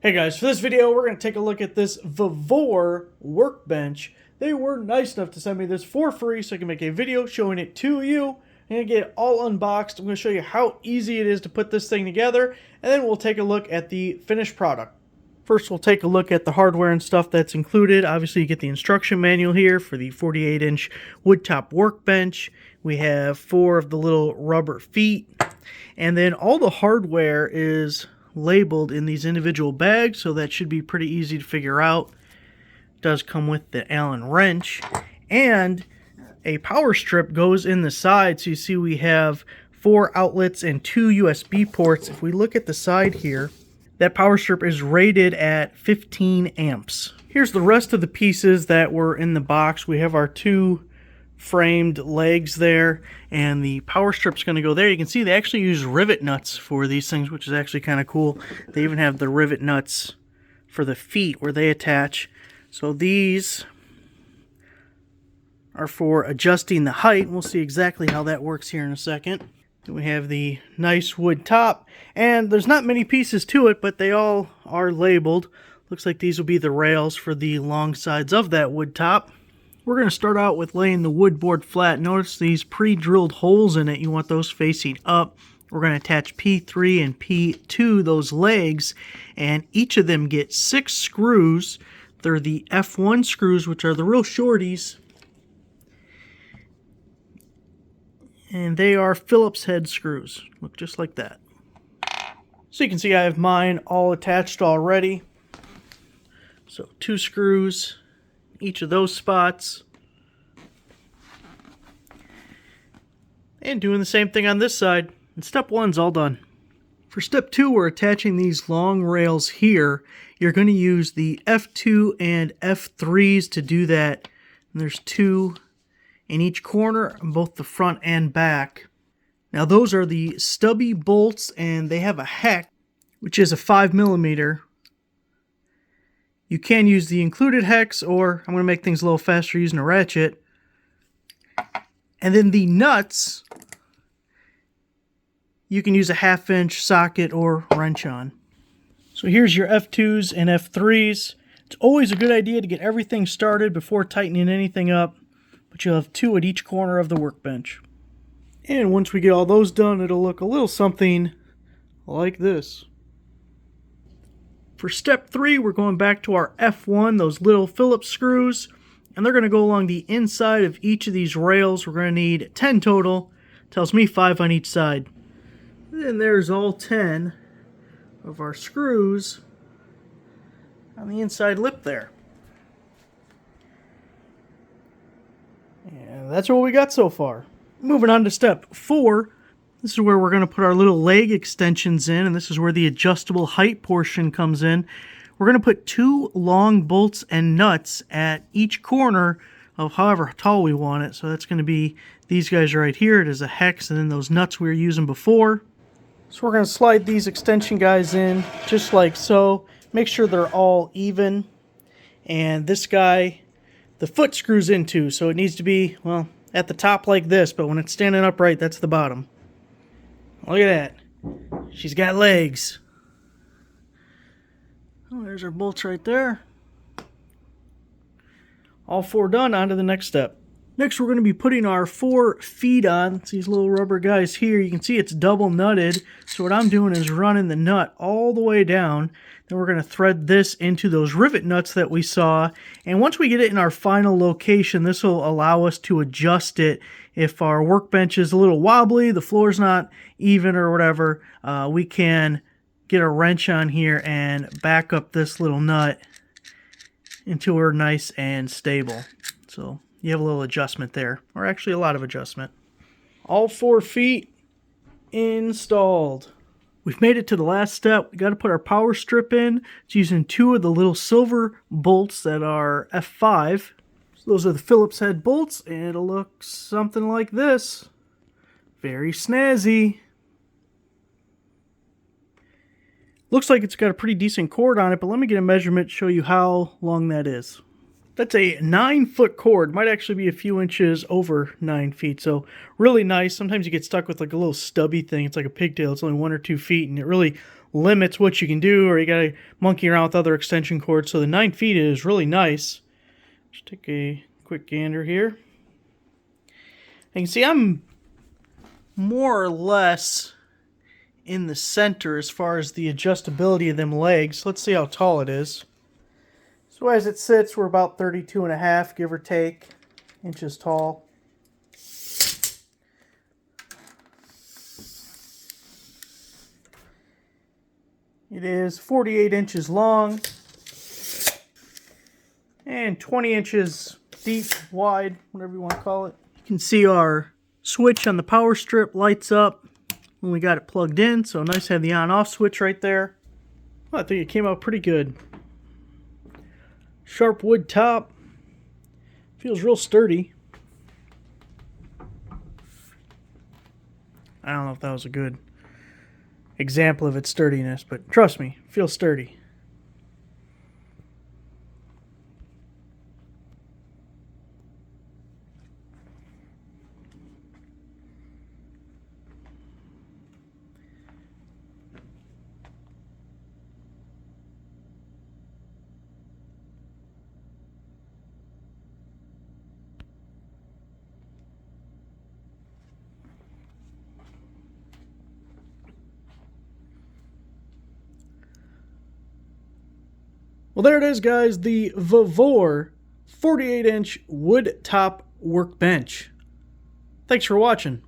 Hey guys, for this video we're going to take a look at this VEVOR workbench. They were nice enough to send me this for free so I can make a video showing it to you and get it all unboxed. I'm going to show you how easy it is to put this thing together, and then we'll take a look at the finished product. First we'll take a look at the hardware and stuff that's included. Obviously you get the instruction manual here for the 48-inch wood top workbench. We have 4 of the little rubber feet, and then all the hardware is labeled in these individual bags, so that should be pretty easy to figure out. It does come with the Allen wrench, and a power strip goes in the side, so you see we have 4 outlets and 2 USB ports. If we look at the side here, that power strip is rated at 15 amps. Here's the rest of the pieces that were in the box. We have our 2 framed legs there, and the power strip's going to go there. You can see they actually use rivet nuts for these things, which is actually kind of cool. They even have the rivet nuts for the feet where they attach. So these are for adjusting the height. We'll see exactly how that works here in a second. Then we have the nice wood top, and there's not many pieces to it, but they all are labeled. Looks like these will be the rails for the long sides of that wood top. We're going to start out with laying the wood board flat. Notice these pre-drilled holes in it. You want those facing up. We're going to attach P3 and P2, those legs, and each of them get 6 screws. They're the F1 screws, which are the real shorties. And they are Phillips head screws. Look just like that. So you can see I have mine all attached already. So 2 screws each of those spots, and doing the same thing on this side. And step 1's all done. For step 2, we're attaching these long rails here. You're going to use the F2 and F3s to do that, and there's 2 in each corner, both the front and back. Now those are the stubby bolts, and they have a hex, which is a 5mm. You can use the included hex, or I'm going to make things a little faster using a ratchet. And then the nuts, you can use a 1/2-inch socket or wrench on. So here's your F2s and F3s. It's always a good idea to get everything started before tightening anything up, but you'll have 2 at each corner of the workbench. And once we get all those done, it'll look a little something like this. For step 3, we're going back to our F1, those little Phillips screws, and they're going to go along the inside of each of these rails. We're going to need 10 total. Tells me 5 on each side. And there's all 10 of our screws on the inside lip there. And that's what we got so far. Moving on to step 4. This is where we're going to put our little leg extensions in, and this is where the adjustable height portion comes in. We're going to put 2 long bolts and nuts at each corner of however tall we want it. So that's going to be these guys right here. It is a hex, and then those nuts we were using before. So we're going to slide these extension guys in just like so. Make sure they're all even. And this guy, the foot screws in too, so it needs to be, well, at the top like this, but when it's standing upright, that's the bottom. Look at that. She's got legs. Oh, there's our bolts right there. All 4 done. On to the next step. Next, we're going to be putting our 4 feet on. It's these little rubber guys here. You can see it's double nutted. So what I'm doing is running the nut all the way down. Then we're going to thread this into those rivet nuts that we saw. And once we get it in our final location, this will allow us to adjust it. If our workbench is a little wobbly, the floor's not even or whatever, we can get a wrench on here and back up this little nut until we're nice and stable. So you have a little adjustment there, or actually a lot of adjustment. All 4 feet installed. We've made it to the last step. We got to put our power strip in. It's using 2 of the little silver bolts that are F5. So those are the Phillips head bolts, and it'll look something like this. Very snazzy. Looks like it's got a pretty decent cord on it, but let me get a measurement to show you how long that is. That's a 9-foot cord. Might actually be a few inches over 9 feet. So really nice. Sometimes you get stuck with like a little stubby thing. It's like a pigtail. It's only 1 or 2 feet, and it really limits what you can do, or you gotta monkey around with other extension cords. So the 9 feet is really nice. Just take a quick gander here. And you can see I'm more or less in the center as far as the adjustability of them legs. Let's see how tall it is. So as it sits, we're about 32.5, give or take, inches tall. It is 48 inches long and 20 inches deep, wide, whatever you want to call it. You can see our switch on the power strip lights up when we got it plugged in, so nice to have the on-off switch right there. Well, I think it came out pretty good. Sharp wood top. Feels real sturdy. I don't know if that was a good example of its sturdiness, but trust me, it feels sturdy. Well, there it is, guys, the VEVOR 48-inch wood top workbench. Thanks for watching.